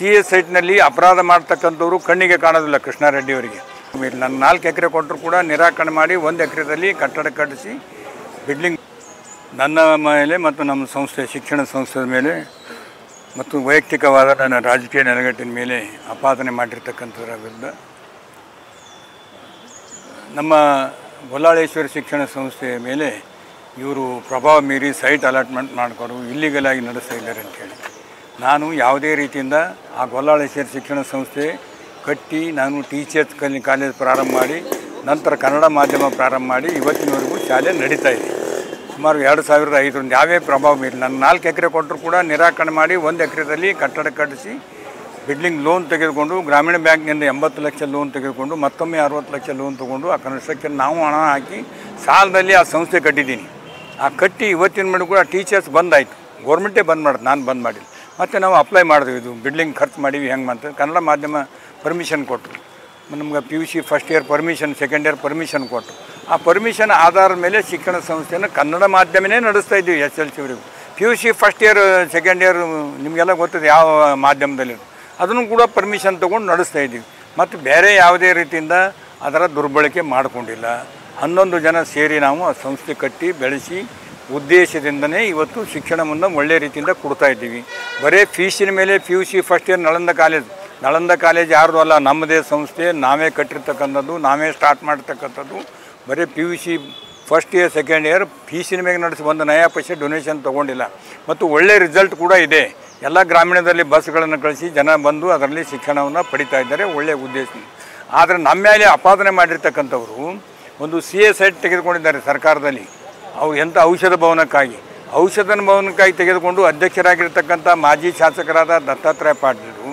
CS ಸೈಟ್ನಲ್ಲಿ ಅಪರಾಧ ಮಾಡ್ತಕ್ಕಂಥವ್ರು ಕಣ್ಣಿಗೆ ಕಾಣೋದಿಲ್ಲ ಕೃಷ್ಣಾರೆಡ್ಡಿ ಅವರಿಗೆ. ನನ್ನ 4 ಎಕರೆ ಕೊಟ್ಟರು ಕೂಡ ನಿರಾಕರಣೆ ಮಾಡಿ 1 ಎಕರೆದಲ್ಲಿ ಕಟ್ಟಡ ಕಟ್ಟಿಸಿ ಬಿಲ್ಡಿಂಗ್ ನನ್ನ ಮೇಲೆ ಮತ್ತು ನಮ್ಮ ಸಂಸ್ಥೆ ಶಿಕ್ಷಣ ಸಂಸ್ಥೆಯ ಮೇಲೆ ಮತ್ತು ವೈಯಕ್ತಿಕವಾದ ನನ್ನ ರಾಜಕೀಯ ನೆಲೆಗಟ್ಟಿನ ಮೇಲೆ ಆಪಾದನೆ ಮಾಡಿರ್ತಕ್ಕಂಥದ್ರ ವಿರುದ್ಧ ನಮ್ಮ ಗೊಲ್ಲಾಳೇಶ್ವರಿ ಶಿಕ್ಷಣ ಸಂಸ್ಥೆಯ ಮೇಲೆ ಇವರು ಪ್ರಭಾವ ಮೀರಿ ಸೈಟ್ ಅಲಾಟ್ಮೆಂಟ್ ಮಾಡಿಕೊಂಡು ಇಲ್ಲಿಗಲ್ ಆಗಿ ನಡೆಸ್ತಾ ಇದ್ದಾರೆ ಅಂತೇಳಿ ನಾನು ಯಾವುದೇ ರೀತಿಯಿಂದ ಆ ಗೊಲ್ಲಾಳೇಶ್ವರಿ ಶಿಕ್ಷಣ ಸಂಸ್ಥೆ ಕಟ್ಟಿ ನಾನು ಟೀಚರ್ಸ್ ಕಾಲೇಜ್ ಪ್ರಾರಂಭ ಮಾಡಿ ನಂತರ ಕನ್ನಡ ಮಾಧ್ಯಮ ಪ್ರಾರಂಭ ಮಾಡಿ ಇವತ್ತಿನವರೆಗೂ ಶಾಲೆ ನಡೀತಾ ಇದೆ. ಸುಮಾರು 2005 ಯಾವೇ ಪ್ರಭಾವ ಮೀರಿ ನನ್ನ 4 ಎಕರೆ ಕೊಟ್ಟರು ಕೂಡ ನಿರಾಕರಣೆ ಮಾಡಿ 1 ಎಕರೆದಲ್ಲಿ ಕಟ್ಟಡ ಕಟ್ಟಿಸಿ ಬಿಲ್ಡಿಂಗ್ ಲೋನ್ ತೆಗೆದುಕೊಂಡು ಗ್ರಾಮೀಣ ಬ್ಯಾಂಕ್ನಿಂದ 80 ಲಕ್ಷ ಲೋನ್ ತೆಗೆದುಕೊಂಡು ಮತ್ತೊಮ್ಮೆ 60 ಲಕ್ಷ ಲೋನ್ ತೊಗೊಂಡು ಆ ಕನ್ಸ್ಟ್ರಕ್ಷನ್ ನಾವು ಹಣ ಹಾಕಿ ಸಾಲದಲ್ಲಿ ಆ ಸಂಸ್ಥೆ ಕಟ್ಟಿದ್ದೀನಿ. ಆ ಕಟ್ಟಿ ಇವತ್ತಿನ ಮೇಲೆ ಕೂಡ ಟೀಚರ್ಸ್ ಬಂದಾಯಿತು, ಗೌರ್ಮೆಂಟೇ ಬಂದ್ ಮಾಡೋದು, ನಾನು ಬಂದ್ ಮಾಡಿಲ್ಲ. ಮತ್ತು ನಾವು ಅಪ್ಲೈ ಮಾಡಿದ್ವಿ, ಇದು ಬಿಲ್ಡಿಂಗ್ ಖರ್ಚು ಮಾಡೀವಿ ಹೆಂಗೆ ಅಂತ ಕನ್ನಡ ಮಾಧ್ಯಮ ಪರ್ಮಿಷನ್ ಕೊಟ್ಟರು. ನಮ್ಗೆ PUC first year permission, second year permission ಕೊಟ್ಟರು. ಆ ಪರ್ಮಿಷನ್ ಆಧಾರದ ಮೇಲೆ ಶಿಕ್ಷಣ ಸಂಸ್ಥೆಯನ್ನು ಕನ್ನಡ ಮಾಧ್ಯಮನೇ ನಡೆಸ್ತಾ ಇದ್ದೀವಿ. SLCವರೆಗೂ PUC first year second year ನಿಮಗೆಲ್ಲ ಗೊತ್ತಿದೆ ಯಾವ ಮಾಧ್ಯಮದಲ್ಲಿ, ಅದನ್ನು ಕೂಡ ಪರ್ಮಿಷನ್ ತೊಗೊಂಡು ನಡೆಸ್ತಾ ಇದ್ದೀವಿ. ಮತ್ತು ಬೇರೆ ಯಾವುದೇ ರೀತಿಯಿಂದ ಅದರ ದುರ್ಬಳಕೆ ಮಾಡಿಕೊಂಡಿಲ್ಲ. 11 ಜನ ಸೇರಿ ನಾವು ಆ ಸಂಸ್ಥೆ ಕಟ್ಟಿ ಬೆಳೆಸಿ ಉದ್ದೇಶದಿಂದನೇ ಇವತ್ತು ಶಿಕ್ಷಣವನ್ನು ಒಳ್ಳೆಯ ರೀತಿಯಿಂದ ಕೊಡ್ತಾ ಇದ್ದೀವಿ. ಬರೀ ಫೀಸಿನ ಮೇಲೆ PUC first year Nalanda college ಯಾರ್ದು ಅಲ್ಲ, ನಮ್ಮದೇ ಸಂಸ್ಥೆ, ನಾವೇ ಕಟ್ಟಿರ್ತಕ್ಕಂಥದ್ದು, ನಾವೇ ಸ್ಟಾರ್ಟ್ ಮಾಡ್ತಕ್ಕಂಥದ್ದು. ಬರೀ PUC first year second year ಫೀಸಿನ ಮೇಲೆ ನಡೆಸಿ 1 ನಯಾ ಪೈಸೆ ಡೊನೇಷನ್ ತೊಗೊಂಡಿಲ್ಲ. ಮತ್ತು ಒಳ್ಳೆಯ ರಿಸಲ್ಟ್ ಕೂಡ ಇದೆ. ಎಲ್ಲ ಗ್ರಾಮೀಣದಲ್ಲಿ ಬಸ್ಗಳನ್ನು ಕಳಿಸಿ ಜನ ಬಂದು ಅದರಲ್ಲಿ ಶಿಕ್ಷಣವನ್ನು ಪಡಿತಾ ಇದ್ದಾರೆ ಒಳ್ಳೆಯ ಉದ್ದೇಶ. ಆದರೆ ನಮ್ಮ ಮೇಲೆ ಆಪಾದನೆ ಮಾಡಿರ್ತಕ್ಕಂಥವರು ಒಂದು CA ಸೈಟ್ ತೆಗೆದುಕೊಂಡಿದ್ದಾರೆ ಸರ್ಕಾರದಲ್ಲಿ. ಅವ್ರು ಎಂಥ ಔಷಧ ಭವನಕ್ಕಾಗಿ ತೆಗೆದುಕೊಂಡು ಅಧ್ಯಕ್ಷರಾಗಿರ್ತಕ್ಕಂಥ ಮಾಜಿ ಶಾಸಕರಾದ ದತ್ತಾತ್ರೇಯ ಪಾಟೀಲರು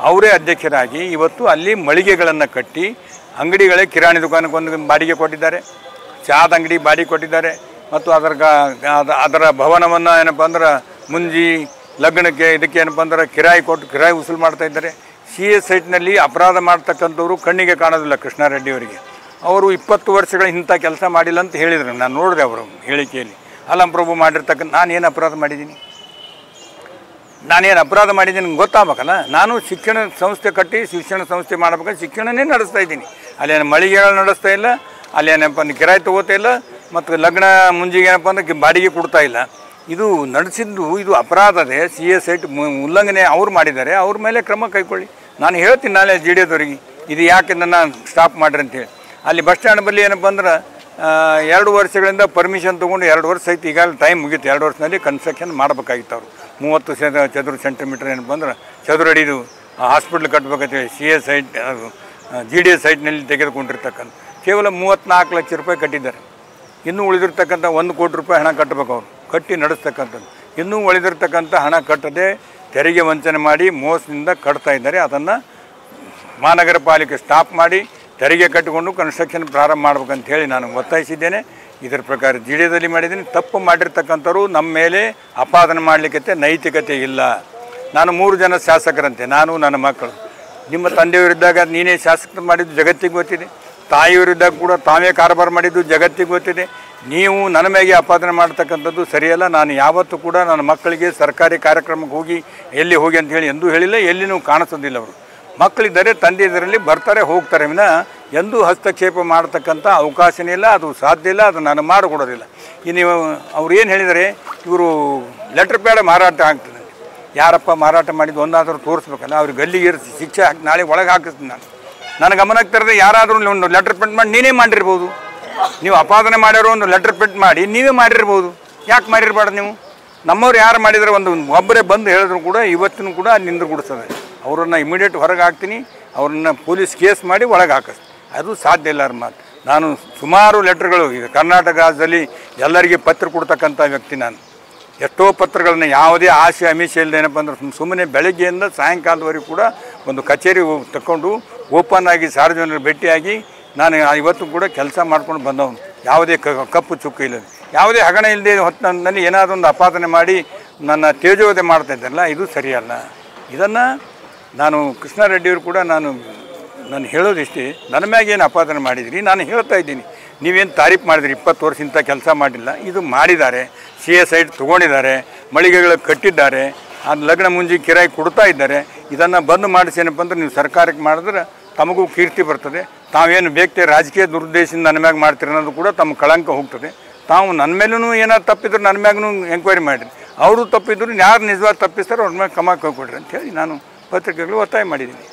ಅವರೇ ಅಧ್ಯಕ್ಷರಾಗಿ ಇವತ್ತು ಅಲ್ಲಿ ಮಳಿಗೆಗಳನ್ನು ಕಟ್ಟಿ ಅಂಗಡಿಗಳೇ ಕಿರಾಣಿ ದುಕಾನಕ್ಕೊಂದು ಬಾಡಿಗೆ ಕೊಟ್ಟಿದ್ದಾರೆ, ಚಹಾದ ಅಂಗಡಿ ಬಾಡಿಗೆ ಕೊಟ್ಟಿದ್ದಾರೆ. ಮತ್ತು ಅದರ ಭವನವನ್ನು ಏನಪ್ಪ ಅಂದ್ರೆ ಮುಂಜಿ ಲಗ್ನಕ್ಕೆ ಇದಕ್ಕೆ ಏನಪ್ಪ ಅಂದ್ರೆ ಕಿರಾಯಿ ವಸೂಲು ಮಾಡ್ತಾ ಇದ್ದಾರೆ. CA ಸೈಟ್ನಲ್ಲಿ ಅಪರಾಧ ಮಾಡ್ತಕ್ಕಂಥವ್ರು ಕಣ್ಣಿಗೆ ಕಾಣೋದಿಲ್ಲ ಕೃಷ್ಣಾರೆಡ್ಡಿ ಅವರಿಗೆ. ಅವರು 20 ವರ್ಷಗಳ ಇಂಥ ಕೆಲಸ ಮಾಡಿಲ್ಲ ಅಂತ ಹೇಳಿದರು. ನಾನು ನೋಡಿದೆ ಅವರು ಹೇಳಿಕೆಯಲ್ಲಿ. ಅಲಂಪ್ರಭು ಮಾಡಿರ್ತಕ್ಕಂಥ ನಾನೇನು ಅಪರಾಧ ಮಾಡಿದ್ದೀನಿ ಗೊತ್ತಾಗಬೇಕಲ್ಲ. ನಾನು ಶಿಕ್ಷಣ ಸಂಸ್ಥೆ ಕಟ್ಟಿ ಶಿಕ್ಷಣ ಸಂಸ್ಥೆ ಮಾಡಬೇಕಂದ್ರೆ ಶಿಕ್ಷಣನೇ ನಡೆಸ್ತಾ ಇದ್ದೀನಿ. ಅಲ್ಲೇನು ಮಳಿಗೆಗಳು ನಡೆಸ್ತಾ ಇಲ್ಲ, ಅಲ್ಲೇನಪ್ಪ ಅಂದ್ರೆ ಕಿರಾಯಿ ತೊಗೋತಾ ಇಲ್ಲ, ಮತ್ತು ಲಗ್ನ ಮುಂಜಿಗೆ ಏನಪ್ಪ ಅಂದ್ರೆ ಬಾಡಿಗೆ ಕೊಡ್ತಾ ಇಲ್ಲ. ಇದು ನಡೆಸಿದ್ದು ಇದು ಅಪರಾಧದೇ. CA ಸೈಟ್ ಉಲ್ಲಂಘನೆ ಅವ್ರು ಮಾಡಿದ್ದಾರೆ, ಅವ್ರ ಮೇಲೆ ಕ್ರಮ ಕೈಗೊಳ್ಳಿ. ನಾನು ಹೇಳ್ತೀನಿ ನಾಳೆ GDದವರಿಗೆ ಇದು ಯಾಕೆ ನನ್ನ ಸ್ಟಾಪ್ ಮಾಡಿರಿ ಅಂತೇಳಿ. ಅಲ್ಲಿ ಬಸ್ ಸ್ಟ್ಯಾಂಡ್ ಬಳಿ ಏನಪ್ಪ ಅಂದ್ರೆ 2 ವರ್ಷಗಳಿಂದ ಪರ್ಮಿಷನ್ ತೊಗೊಂಡು 2 ವರ್ಷ ಐತಿ, ಈಗಾಗಲೇ ಟೈಮ್ ಮುಗೀತು. 2 ವರ್ಷದಲ್ಲಿ ಕನ್ಸ್ಟ್ರಕ್ಷನ್ ಮಾಡಬೇಕಾಗಿತ್ತು. ಅವರು 30 ಚದುರ ಸೆಂಟಿಮೀಟ್ರ್ ಏನಪ್ಪ ಅಂದ್ರೆ ಚದುರಡಿದು ಹಾಸ್ಪಿಟ್ಲ್ ಕಟ್ಟಬೇಕಂತೇಳಿ CA ಸೈಟ್ GD ಸೈಟ್ನಲ್ಲಿ ತೆಗೆದುಕೊಂಡಿರ್ತಕ್ಕಂಥ ಕೇವಲ 34 ಲಕ್ಷ ರೂಪಾಯಿ ಕಟ್ಟಿದ್ದಾರೆ. ಇನ್ನೂ ಉಳಿದಿರ್ತಕ್ಕಂಥ 1 ಕೋಟಿ ರೂಪಾಯಿ ಹಣ ಕಟ್ಟಬೇಕು. ಅವರು ಕಟ್ಟಿ ನಡೆಸ್ತಕ್ಕಂಥದ್ದು. ಇನ್ನೂ ಉಳಿದಿರ್ತಕ್ಕಂಥ ಹಣ ಕಟ್ಟದೆ ತೆರಿಗೆ ವಂಚನೆ ಮಾಡಿ ಮೋಸದಿಂದ ಕಟ್ತಾ ಇದ್ದಾರೆ. ಅದನ್ನು ಮಹಾನಗರ ಪಾಲಿಕೆ ಸ್ಟಾಪ್ ಮಾಡಿ ತೆರಿಗೆ ಕಟ್ಟಿಕೊಂಡು ಕನ್ಸ್ಟ್ರಕ್ಷನ್ ಪ್ರಾರಂಭ ಮಾಡ್ಬೇಕಂತ ಹೇಳಿ ನಾನು ಒತ್ತಾಯಿಸಿದ್ದೇನೆ. ಇದರ ಪ್ರಕಾರ GDದಲ್ಲಿ ಮಾಡಿದ್ದೀನಿ. ತಪ್ಪು ಮಾಡಿರ್ತಕ್ಕಂಥವ್ರು ನಮ್ಮ ಮೇಲೆ ಆಪಾದನೆ ಮಾಡಲಿಕ್ಕೆ ನೈತಿಕತೆ ಇಲ್ಲ. ನಾನು 3 ಜನ ಶಾಸಕರಂತೆ, ನಾನು ನನ್ನ ಮಕ್ಕಳು. ನಿಮ್ಮ ತಂದೆಯವರಿದ್ದಾಗ ನೀನೇ ಶಾಸಕ ಮಾಡಿದ್ದು ಜಗತ್ತಿಗೆ ಗೊತ್ತಿದೆ. ತಾಯಿಯವರಿದ್ದಾಗ ಕೂಡ ತಾವೇ ಕಾರಬಾರ ಮಾಡಿದ್ದು ಜಗತ್ತಿಗೆ ಗೊತ್ತಿದೆ. ನೀವು ನನ್ನ ಮೇಲೆ ಆಪಾದನೆ ಮಾಡ್ತಕ್ಕಂಥದ್ದು ಸರಿಯಲ್ಲ. ನಾನು ಯಾವತ್ತೂ ಕೂಡ ನನ್ನ ಮಕ್ಕಳಿಗೆ ಸರ್ಕಾರಿ ಕಾರ್ಯಕ್ರಮಕ್ಕೆ ಹೋಗಿ ಎಲ್ಲಿ ಹೋಗಿ ಅಂತ ಹೇಳಿ ಎಂದೂ ಹೇಳಿಲ್ಲ, ಎಲ್ಲಿನೂ ಕಾಣಿಸೋದಿಲ್ಲ. ಅವರು ಮಕ್ಕಳಿದ್ದಾರೆ, ತಂದೆ ಇದರಲ್ಲಿ ಬರ್ತಾರೆ ಹೋಗ್ತಾರೆ ವಿನ ಎಂದೂ ಹಸ್ತಕ್ಷೇಪ ಮಾಡ್ತಕ್ಕಂಥ ಅವಕಾಶನೇ ಇಲ್ಲ, ಅದು ಸಾಧ್ಯ ಇಲ್ಲ, ಅದು ನಾನು ಮಾಡಿಕೊಡೋದಿಲ್ಲ. ನೀವು ಅವ್ರು ಏನು ಹೇಳಿದರೆ ಇವರು ಲೆಟ್ರ್ ಪ್ಯಾಡ್ ಮಾರಾಟ ಆಗ್ತದೆ. ಯಾರಪ್ಪ ಮಾರಾಟ ಮಾಡಿದ್ದು ಒಂದಾದರೂ ತೋರಿಸ್ಬೇಕಲ್ಲ. ಅವ್ರಿಗೆ ಗಲ್ಲಿಗೆ ಇರಿಸಿ ಶಿಕ್ಷೆ ಹಾಕಿ ನಾಳೆ ಒಳಗೆ ಹಾಕಿಸ್ತೀನಿ ನಾನು. ನನ್ನ ಗಮನಕ್ಕೆ ತರದೆ ಯಾರಾದರೂ ಒಂದು ಲೆಟ್ರ್ ಪ್ರಿಂಟ್ ಮಾಡಿ ನೀನೇ ಮಾಡಿರ್ಬೋದು. ನೀವು ಅಪಾದನೆ ಮಾಡಿರೋ ಒಂದು ಲೆಟ್ರ್ ಪ್ರಿಂಟ್ ಮಾಡಿ ನೀವೇ ಮಾಡಿರ್ಬೋದು. ಯಾಕೆ ಮಾಡಿರಬಾರ್ದು ನೀವು? ನಮ್ಮವ್ರು ಯಾರು ಮಾಡಿದರೆ ಒಬ್ಬರೇ ಬಂದು ಹೇಳಿದ್ರು ಕೂಡ ಇವತ್ತಿನೂ ಕೂಡ ನಿಂದ್ರಗೊಳಿಸ್ತದೆ. ಅವರನ್ನು ಇಮಿಡಿಯೇಟ್ ಹೊರಗೆ ಹಾಕ್ತೀನಿ, ಅವ್ರನ್ನ ಪೊಲೀಸ್ ಕೇಸ್ ಮಾಡಿ ಒಳಗೆ ಹಾಕಿಸ್ತೀನಿ. ಅದು ಸಾಧ್ಯ ಇಲ್ಲ ಮಾತು. ನಾನು ಸುಮಾರು ಲೆಟ್ರ್ಗಳು ಈಗ ಕರ್ನಾಟಕ ರಾಜ್ಯದಲ್ಲಿ ಎಲ್ಲರಿಗೆ ಪತ್ರ ಕೊಡ್ತಕ್ಕಂಥ ವ್ಯಕ್ತಿ ನಾನು. ಎಷ್ಟೋ ಪತ್ರಗಳನ್ನ ಯಾವುದೇ ಆಸೆ ಅಮಿಷೆ ಇಲ್ಲದೆ ಏನಪ್ಪ ಅಂದ್ರೆ ಸುಮ್ಮನೆ ಬೆಳಗ್ಗೆಯಿಂದ ಸಾಯಂಕಾಲದವರೆಗೂ ಕೂಡ ಒಂದು ಕಚೇರಿ ತಗೊಂಡು ಓಪನ್ ಆಗಿ ಸಾರ್ವಜನಿಕರು ಭೇಟಿಯಾಗಿ ನಾನು ಇವತ್ತು ಕೂಡ ಕೆಲಸ ಮಾಡ್ಕೊಂಡು ಬಂದವನು. ಯಾವುದೇ ಕಪ್ಪು ಚುಕ್ಕು ಇಲ್ಲ, ಯಾವುದೇ ಹಗಣ ಇಲ್ಲದೆ ಹೊತ್ತಿನಲ್ಲಿ ಏನಾದರೂ ಒಂದು ಆಪಾದನೆ ಮಾಡಿ ನನ್ನ ತೇಜೋವಧೆ ಮಾಡ್ತಾ ಇದ್ದಾರಲ್ಲ, ಇದು ಸರಿಯಲ್ಲ. ಇದನ್ನು ನಾನು ಕೃಷ್ಣಾರೆಡ್ಡಿಯವರು ಕೂಡ ನಾನು ಹೇಳೋದಿಷ್ಟೇ, ನನ್ನ ಮ್ಯಾಗೇನು ಆಪಾದನೆ ಮಾಡಿದಿರಿ ನಾನು ಹೇಳ್ತಾ ಇದ್ದೀನಿ. ನೀವೇನು ತಾರೀಫ್ ಮಾಡಿದಿರಿ, 20 ವರ್ಷ ಇಂಥ ಕೆಲಸ ಮಾಡಿಲ್ಲ, ಇದು ಮಾಡಿದ್ದಾರೆ. CA ಸೈಟ್ ತೊಗೊಂಡಿದ್ದಾರೆ, ಮಳಿಗೆಗಳು ಕಟ್ಟಿದ್ದಾರೆ, ಅದು ಲಗ್ನ ಮುಂಜಿ ಕಿರಾಯಿ ಕೊಡ್ತಾ ಇದ್ದಾರೆ. ಇದನ್ನು ಬಂದ್ ಮಾಡಿಸಿ ಏನಪ್ಪ ಅಂದ್ರೆ ನೀವು ಸರ್ಕಾರಕ್ಕೆ ಮಾಡಿದ್ರೆ ತಮಗೂ ಕೀರ್ತಿ ಬರ್ತದೆ. ತಾವೇನು ಬೇಕ್ತೆ ರಾಜಕೀಯ ದುರುದ್ದೇಶದಿಂದ ನನ್ನ ಮ್ಯಾಗ ಮಾಡ್ತೀರಿ ಅನ್ನೋದು ಕೂಡ ತಮ್ಮ ಕಳಂಕ ಹೋಗ್ತದೆ. ತಾವು ನನ್ನ ಮೇಲೂ ಏನಾದ್ರು ತಪ್ಪಿದ್ರು ನನ್ನ ಮ್ಯಾಗೂ ಎಂಕ್ವೈರಿ ಮಾಡಿರಿ, ಅವರು ತಪ್ಪಿದ್ರು ಯಾರು ನಿಜವಾಗಿ ತಪ್ಪಿಸ್ತಾರೋ ಅವ್ರ ಮ್ಯಾಗ ಕ್ರಮ ಕೈಗೊಳ್ರಿ ಅಂತೇಳಿ ನಾನು ಪತ್ರಿಕೆಗಳು ಒತ್ತಾಯ ಮಾಡಿದ್ದೀನಿ.